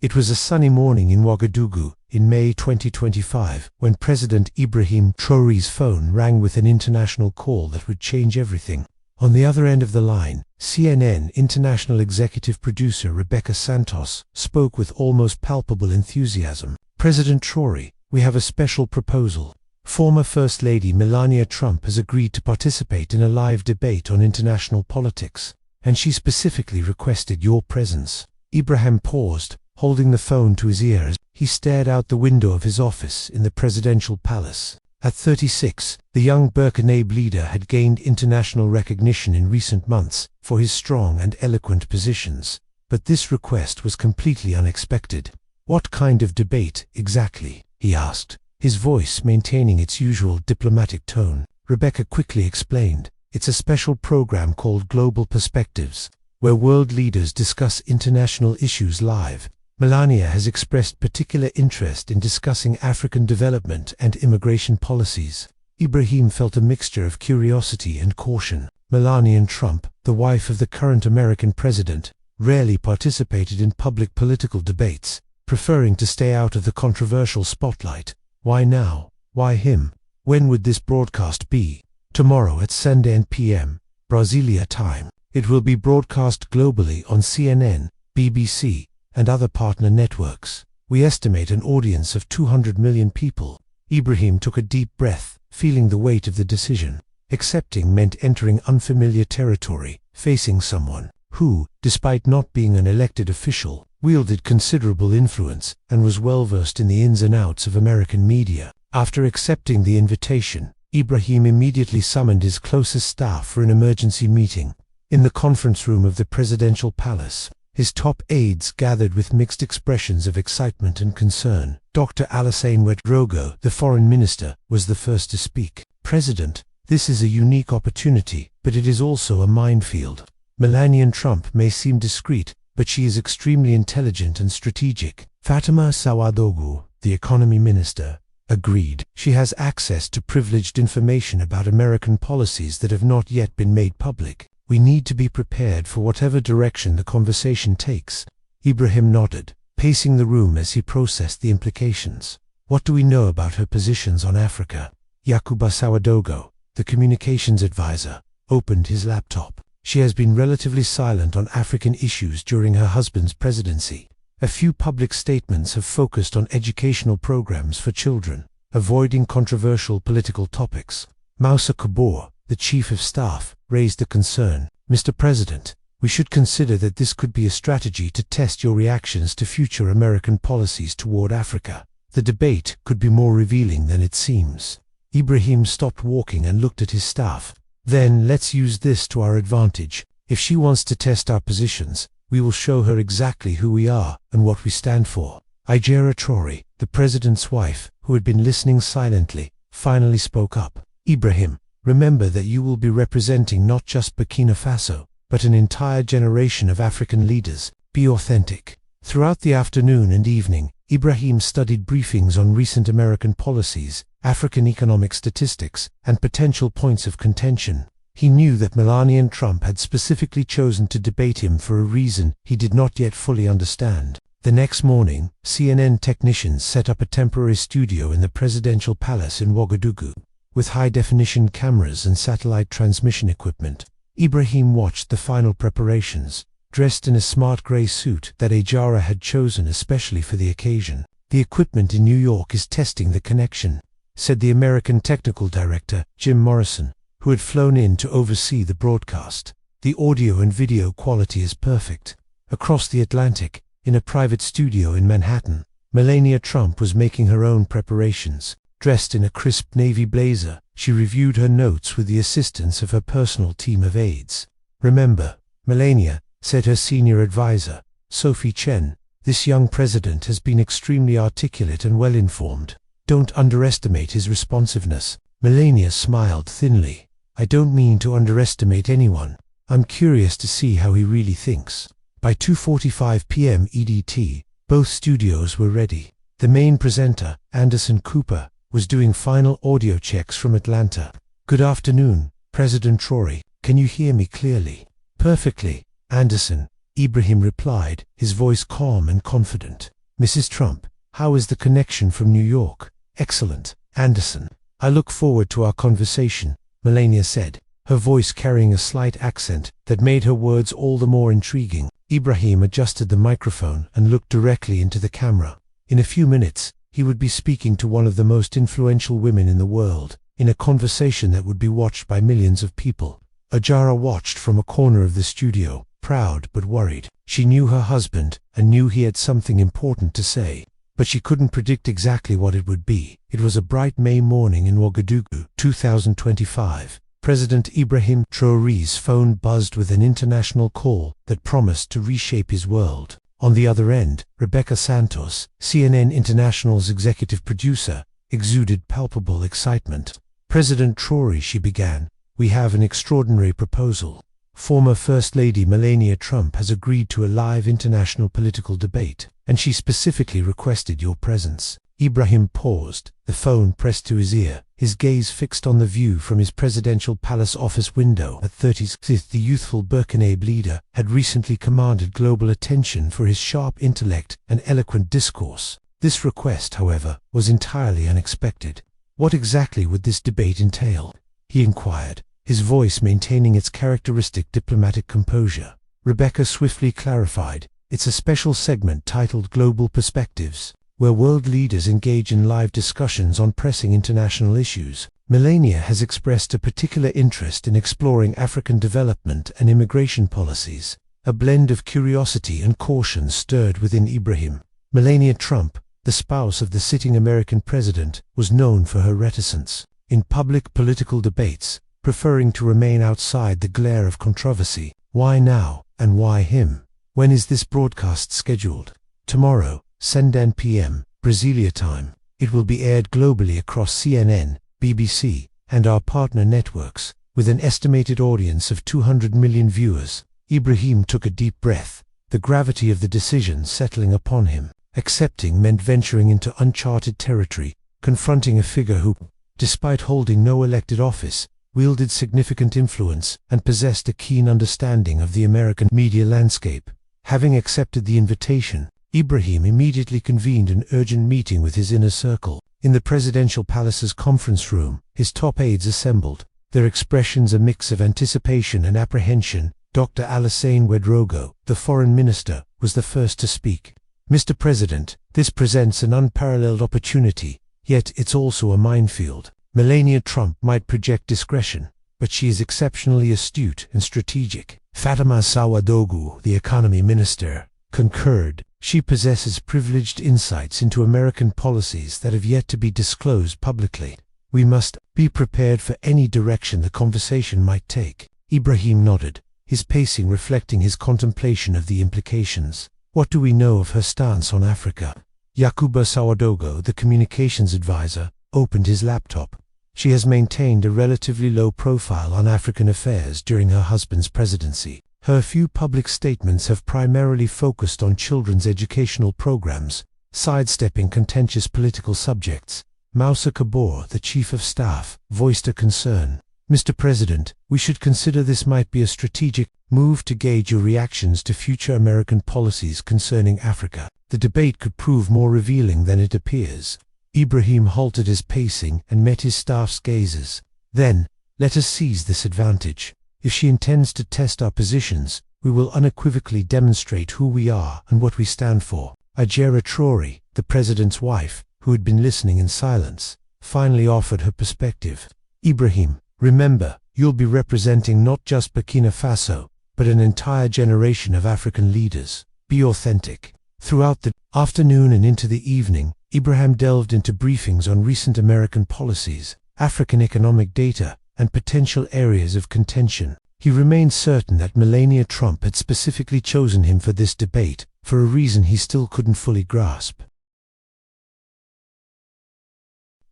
It was a sunny morning in Ouagadougou in May 2025 when President Ibrahim Traoré's phone rang with an international call that would change everything. On the other end of the line, CNN international executive producer Rebecca Santos spoke with almost palpable enthusiasm. President Traoré, we have a special proposal. Former First Lady Melania Trump has agreed to participate in a live debate on international politics, and she specifically requested your presence. Ibrahim paused, holding the phone to his ear as he stared out the window of his office in the presidential palace. At 36, the young Burkina leader had gained international recognition in recent months for his strong and eloquent positions, but this request was completely unexpected. What kind of debate, exactly? He asked, his voice maintaining its usual diplomatic tone. Rebecca quickly explained, it's a special program called Global Perspectives, where world leaders discuss international issues live. Melania has expressed particular interest in discussing African development and immigration policies. Ibrahim felt a mixture of curiosity and caution. Melania Trump, the wife of the current American president, rarely participated in public political debates, preferring to stay out of the controversial spotlight. Why now? Why him? When would this broadcast be? Tomorrow at 7 p.m. Brasilia time. It will be broadcast globally on CNN, BBC, and other partner networks. We estimate an audience of 200 million people. Ibrahim took a deep breath, feeling the weight of the decision. Accepting meant entering unfamiliar territory, facing someone who, despite not being an elected official, wielded considerable influence and was well versed in the ins and outs of American media. After accepting the invitation, Ibrahim immediately summoned his closest staff for an emergency meeting. In the conference room of the presidential palace, his top aides gathered with mixed expressions of excitement and concern. Dr. Alassane Ouedraogo, the foreign minister, was the first to speak. President, this is a unique opportunity, but it is also a minefield. Melania Trump may seem discreet, but she is extremely intelligent and strategic. Fatima Ouedraogo, the economy minister, agreed. She has access to privileged information about American policies that have not yet been made public. We need to be prepared for whatever direction the conversation takes. Ibrahim nodded, pacing the room as he processed the implications. What do we know about her positions on Africa? Yakuba Ouedraogo, the communications advisor, opened his laptop. She has been relatively silent on African issues during her husband's presidency. A few public statements have focused on educational programs for children, avoiding controversial political topics. Moussa Kabor, the chief of staff, raised the concern. Mr. President, we should consider that this could be a strategy to test your reactions to future American policies toward Africa. The debate could be more revealing than it seems. Ibrahim stopped walking and looked at his staff. Then let's use this to our advantage. If she wants to test our positions, we will show her exactly who we are and what we stand for. Ibrahim Traoré, the president's wife, who had been listening silently, finally spoke up. Ibrahim, remember that you will be representing not just Burkina Faso, but an entire generation of African leaders. Be authentic. Throughout the afternoon and evening, Ibrahim studied briefings on recent American policies, African economic statistics, and potential points of contention. He knew that Melania Trump had specifically chosen to debate him for a reason he did not yet fully understand. The next morning, CNN technicians set up a temporary studio in the presidential palace in Ouagadougou. With high-definition cameras and satellite transmission equipment, Ibrahim watched the final preparations, dressed in a smart gray suit that Ajara had chosen especially for the occasion. The equipment in New York is testing the connection, said the American technical director, Jim Morrison, who had flown in to oversee the broadcast. The audio and video quality is perfect. Across the Atlantic, in a private studio in Manhattan, Melania Trump was making her own preparations. Dressed in a crisp navy blazer, she reviewed her notes with the assistance of her personal team of aides. Remember, Melania, said her senior advisor, Sophie Chen, this young president has been extremely articulate and well-informed. Don't underestimate his responsiveness. Melania smiled thinly. I don't mean to underestimate anyone. I'm curious to see how he really thinks. By 2:45 p.m. EDT, both studios were ready. The main presenter, Anderson Cooper, was doing final audio checks from Atlanta. Good afternoon, President Traoré. Can you hear me clearly? Perfectly, Anderson. Ibrahim replied, his voice calm and confident. "Mrs. Trump, how is the connection from New York?" "Excellent, Anderson. I look forward to our conversation," Melania said, her voice carrying a slight accent that made her words all the more intriguing. Ibrahim adjusted the microphone and looked directly into the camera. In a few minutes, he would be speaking to one of the most influential women in the world, in a conversation that would be watched by millions of people. Ajara watched from a corner of the studio, proud but worried. She knew her husband and knew he had something important to say, but she couldn't predict exactly what it would be. It was a bright May morning in Ouagadougou, 2025. President Ibrahim Traoré's phone buzzed with an international call that promised to reshape his world. On the other end, Rebecca Santos, CNN International's executive producer, exuded palpable excitement. "President Traoré," she began, "we have an extraordinary proposal. Former First Lady Melania Trump has agreed to a live international political debate, and she specifically requested your presence." Ibrahim paused, the phone pressed to his ear, his gaze fixed on the view from his presidential palace office window at 36th. The youthful Burkina leader had recently commanded global attention for his sharp intellect and eloquent discourse. This request, however, was entirely unexpected. "What exactly would this debate entail?" he inquired, his voice maintaining its characteristic diplomatic composure. Rebecca swiftly clarified, "It's a special segment titled Global Perspectives, where world leaders engage in live discussions on pressing international issues. Melania has expressed a particular interest in exploring African development and immigration policies." A blend of curiosity and caution stirred within Ibrahim. Melania Trump, the spouse of the sitting American president, was known for her reticence in public political debates, preferring to remain outside the glare of controversy. Why now, and why him? "When is this broadcast scheduled?" "Tomorrow, 7 p.m., Brasilia time. It will be aired globally across CNN, BBC, and our partner networks, with an estimated audience of 200 million viewers." Ibrahim took a deep breath, the gravity of the decision settling upon him. Accepting meant venturing into uncharted territory, confronting a figure who, despite holding no elected office, wielded significant influence and possessed a keen understanding of the American media landscape. Having accepted the invitation, Ibrahim immediately convened an urgent meeting with his inner circle. In the presidential palace's conference room, his top aides assembled, their expressions a mix of anticipation and apprehension. Dr. Alassane Ouedraogo, the foreign minister, was the first to speak. "Mr. President, this presents an unparalleled opportunity, yet it's also a minefield. Melania Trump might project discretion, but she is exceptionally astute and strategic." Fatima Ouedraogo, the economy minister, concurred. "She possesses privileged insights into American policies that have yet to be disclosed publicly. We must be prepared for any direction the conversation might take." Ibrahim nodded, his pacing reflecting his contemplation of the implications. "What do we know of her stance on Africa?" Yakuba Ouedraogo, the communications advisor, opened his laptop. "She has maintained a relatively low profile on African affairs during her husband's presidency. Her few public statements have primarily focused on children's educational programs, sidestepping contentious political subjects." Moussa Kabor, the chief of staff, voiced a concern. "Mr. President, we should consider this might be a strategic move to gauge your reactions to future American policies concerning Africa. The debate could prove more revealing than it appears." Ibrahim halted his pacing and met his staff's gazes. "Then, let us seize this advantage. If she intends to test our positions, we will unequivocally demonstrate who we are and what we stand for." Ajara Traoré, the president's wife, who had been listening in silence, finally offered her perspective. "Ibrahim, remember, you'll be representing not just Burkina Faso, but an entire generation of African leaders. Be authentic." Throughout the afternoon and into the evening, Ibrahim delved into briefings on recent American policies, African economic data, and potential areas of contention. He remained certain that Melania Trump had specifically chosen him for this debate, for a reason he still couldn't fully grasp.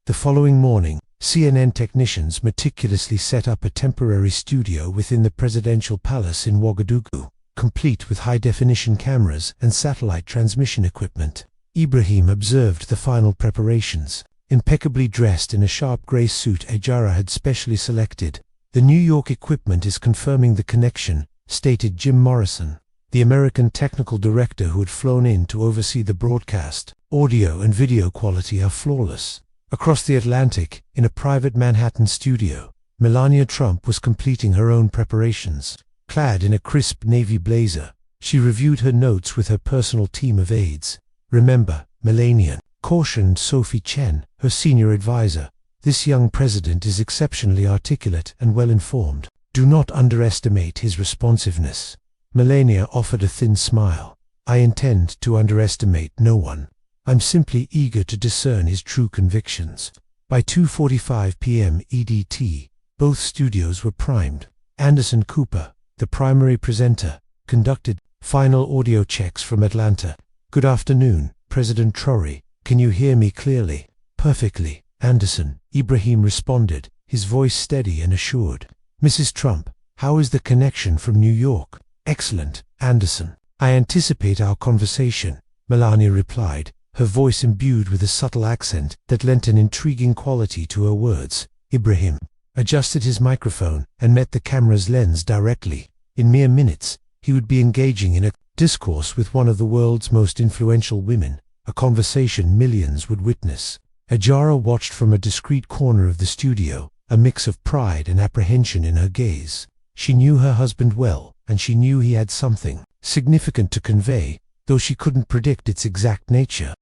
The following morning, CNN technicians meticulously set up a temporary studio within the presidential palace in Ouagadougou, complete with high-definition cameras and satellite transmission equipment. Ibrahim observed the final preparations. Impeccably dressed in a sharp grey suit Ajara had specially selected, "The New York equipment is confirming the connection," stated Jim Morrison, the American technical director who had flown in to oversee the broadcast. Audio and video quality are flawless. Across the Atlantic, in a private Manhattan studio, Melania Trump was completing her own preparations. Clad in a crisp navy blazer, she reviewed her notes with her personal team of aides. "Remember, Melania," cautioned Sophie Chen, her senior advisor, "this young president is exceptionally articulate and well-informed. Do not underestimate his responsiveness." Melania offered a thin smile. "I intend to underestimate no one. I'm simply eager to discern his true convictions." By 2:45 p.m. EDT, both studios were primed. Anderson Cooper, the primary presenter, conducted final audio checks from Atlanta. "Good afternoon, President Traoré. Can you hear me clearly?" "Perfectly, Anderson," Ibrahim responded, his voice steady and assured. "Mrs. Trump, how is the connection from New York?" "Excellent, Anderson. I anticipate our conversation," Melania replied, her voice imbued with a subtle accent that lent an intriguing quality to her words. Ibrahim adjusted his microphone and met the camera's lens directly. In mere minutes, he would be engaging in a discourse with one of the world's most influential women, a conversation millions would witness. Ajara watched from a discreet corner of the studio, a mix of pride and apprehension in her gaze. She knew her husband well, and she knew he had something significant to convey, though she couldn't predict its exact nature.